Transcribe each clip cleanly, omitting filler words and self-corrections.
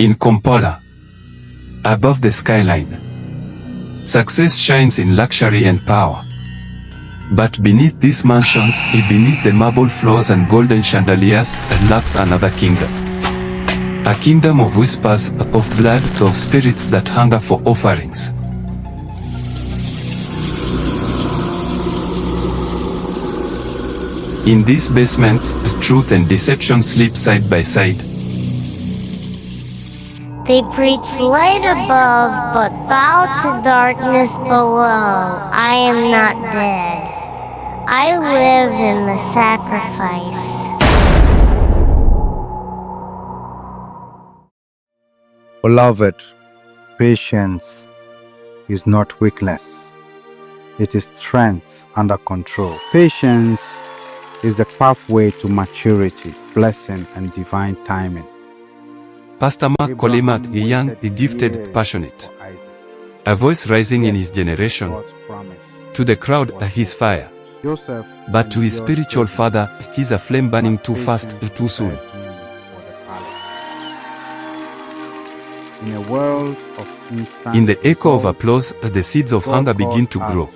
In Kampala, above the skyline, success shines in luxury and power. But beneath these mansions, beneath the marble floors and golden chandeliers, lurks another kingdom. A kingdom of whispers, of blood, of spirits that hunger for offerings. In these basements, truth and deception sleep side by side. They preach light above, but bow to darkness below. I am not dead. I live in the sacrifice. Beloved, patience is not weakness. It is strength under control. Patience is the pathway to maturity, blessing, and divine timing. Pastor Mark Kalema, a young, a gifted, passionate, a voice rising in his generation. To the crowd, his fire. But to his spiritual father, he's a flame burning too fast, too soon. In the echo of applause, the seeds of hunger begin to grow.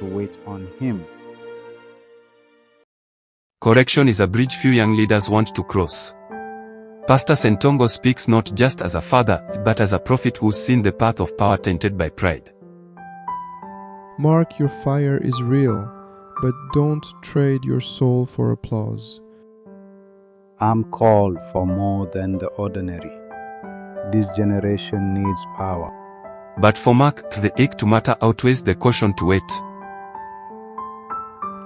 Correction is a bridge few young leaders want to cross. Pastor Sentongo speaks not just as a father, but as a prophet who's seen the path of power tainted by pride. Mark, your fire is real, but don't trade your soul for applause. I'm called for more than the ordinary. This generation needs power. But for Mark, the ache to matter outweighs the caution to wait.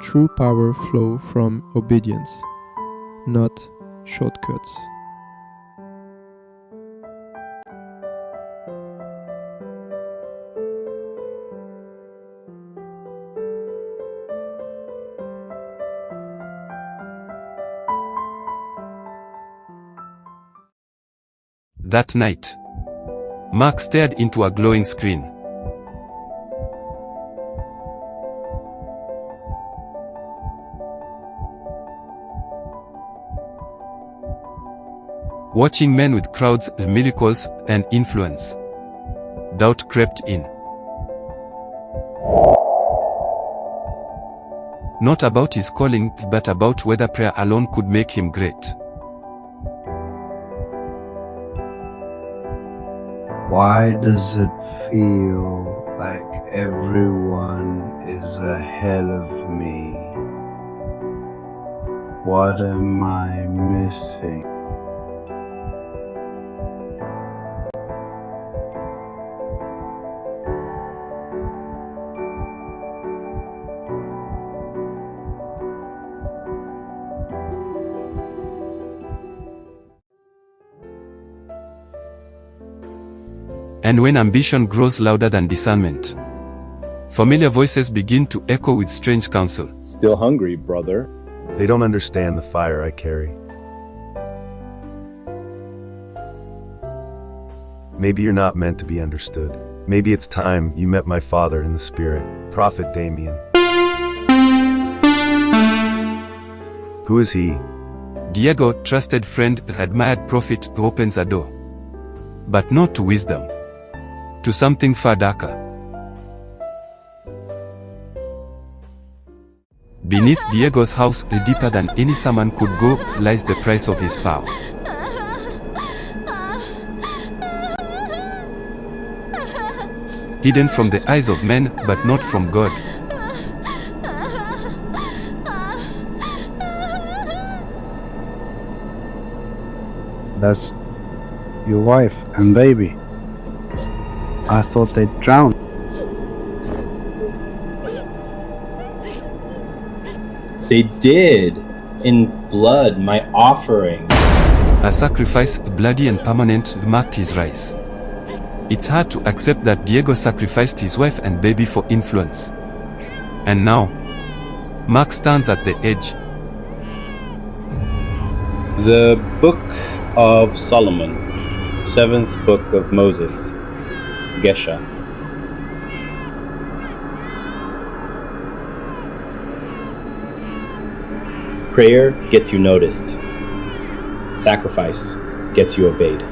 True power flows from obedience, not shortcuts. That night, Mark stared into a glowing screen. Watching men with crowds, miracles, and influence. Doubt crept in. Not about his calling, but about whether prayer alone could make him great. Why does it feel like everyone is ahead of me? What am I missing? And when ambition grows louder than discernment, familiar voices begin to echo with strange counsel. Still hungry, brother? They don't understand the fire I carry. Maybe you're not meant to be understood. Maybe it's time you met my father in the spirit, Prophet Damien. Who is he? Diego, trusted friend, admired prophet who opens a door. But not to wisdom. To something far darker. Beneath Diego's house, deeper than any sermon could go, lies the price of his power. Hidden from the eyes of men, but not from God. That's your wife and baby. I thought they'd drowned. They did. In blood, my offering. A sacrifice, bloody and permanent, marked his rise. It's hard to accept that Diego sacrificed his wife and baby for influence. And now, Mark stands at the edge. The Book of Solomon, 7th book of Moses, Gesha. Prayer gets you noticed. Sacrifice gets you obeyed.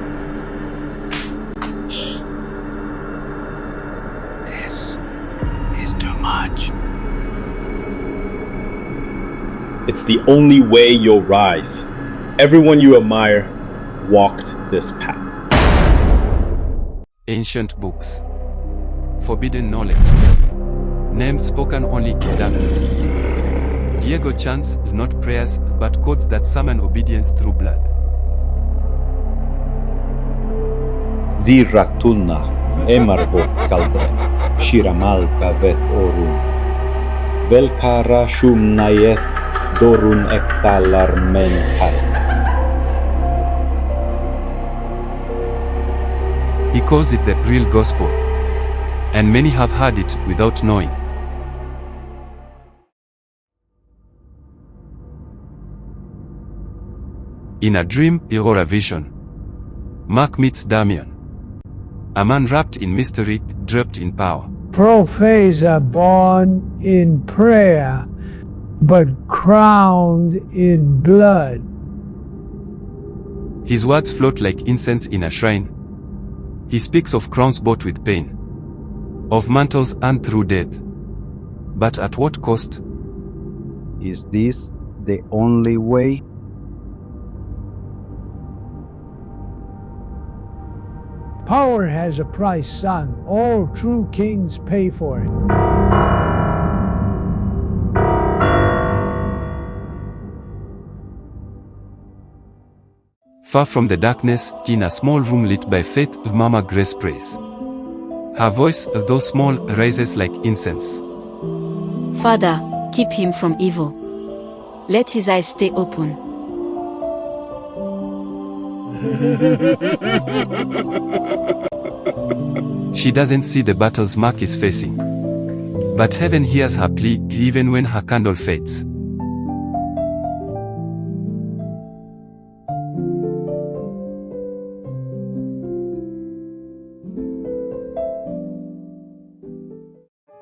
It's the only way you'll rise. Everyone you admire walked this path. Ancient books. Forbidden knowledge. Names spoken only in darkness. Diego chants not prayers but codes that summon obedience through blood. Zirrak tulna, emarvoth kaldre, shiramalka veth orum. Velkara shum nayeth dorun ekthalar men kai. He calls it the real gospel, and many have heard it without knowing. In a dream or a vision, Mark meets Damien, a man wrapped in mystery, draped in power. Prophets are born in prayer, but crowned in blood. His words float like incense in a shrine. He speaks of crowns bought with pain, of mantles earned through death. But at what cost? Is this the only way? Power has a price, son. All true kings pay for it. Far from the darkness, in a small room lit by faith, Mama Grace prays. Her voice, though small, rises like incense. Father, keep him from evil. Let his eyes stay open. She doesn't see the battles Mark is facing. But heaven hears her plea even when her candle fades.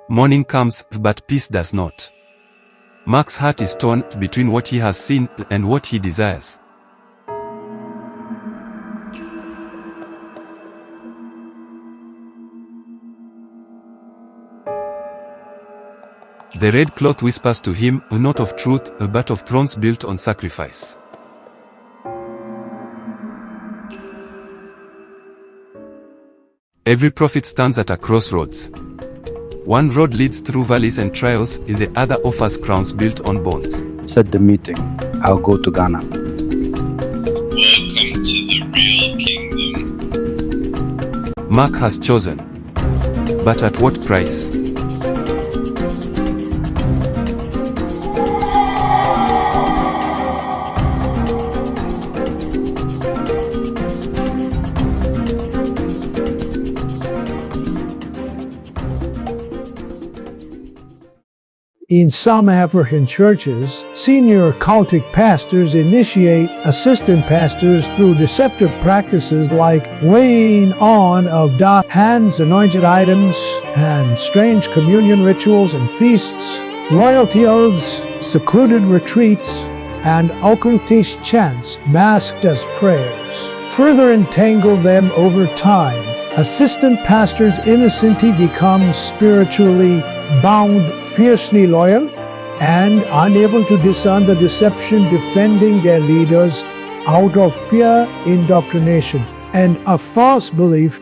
Morning comes, but peace does not. Mark's heart is torn between what he has seen and what he desires. The red cloth whispers to him, not of truth, but of thrones built on sacrifice. Every prophet stands at a crossroads. One road leads through valleys and trials, the other offers crowns built on bones. Set the meeting. I'll go to Ghana. Welcome to the real kingdom. Mark has chosen. But at what price? In some African churches, senior cultic pastors initiate assistant pastors through deceptive practices like weighing on of dark hands, anointed items, and strange communion rituals and feasts, loyalty oaths, secluded retreats, and occultist chants masked as prayers. Further entangle them over time. Assistant pastors innocently become spiritually bound, fiercely loyal, and unable to discern the deception, defending their leaders out of fear, indoctrination, and a false belief.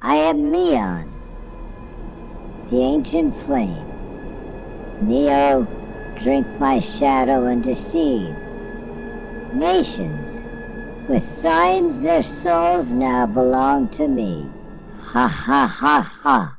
I am Neon, the ancient flame. Neo, drink my shadow and deceive. Nations, with signs their souls now belong to me. Ha ha ha ha.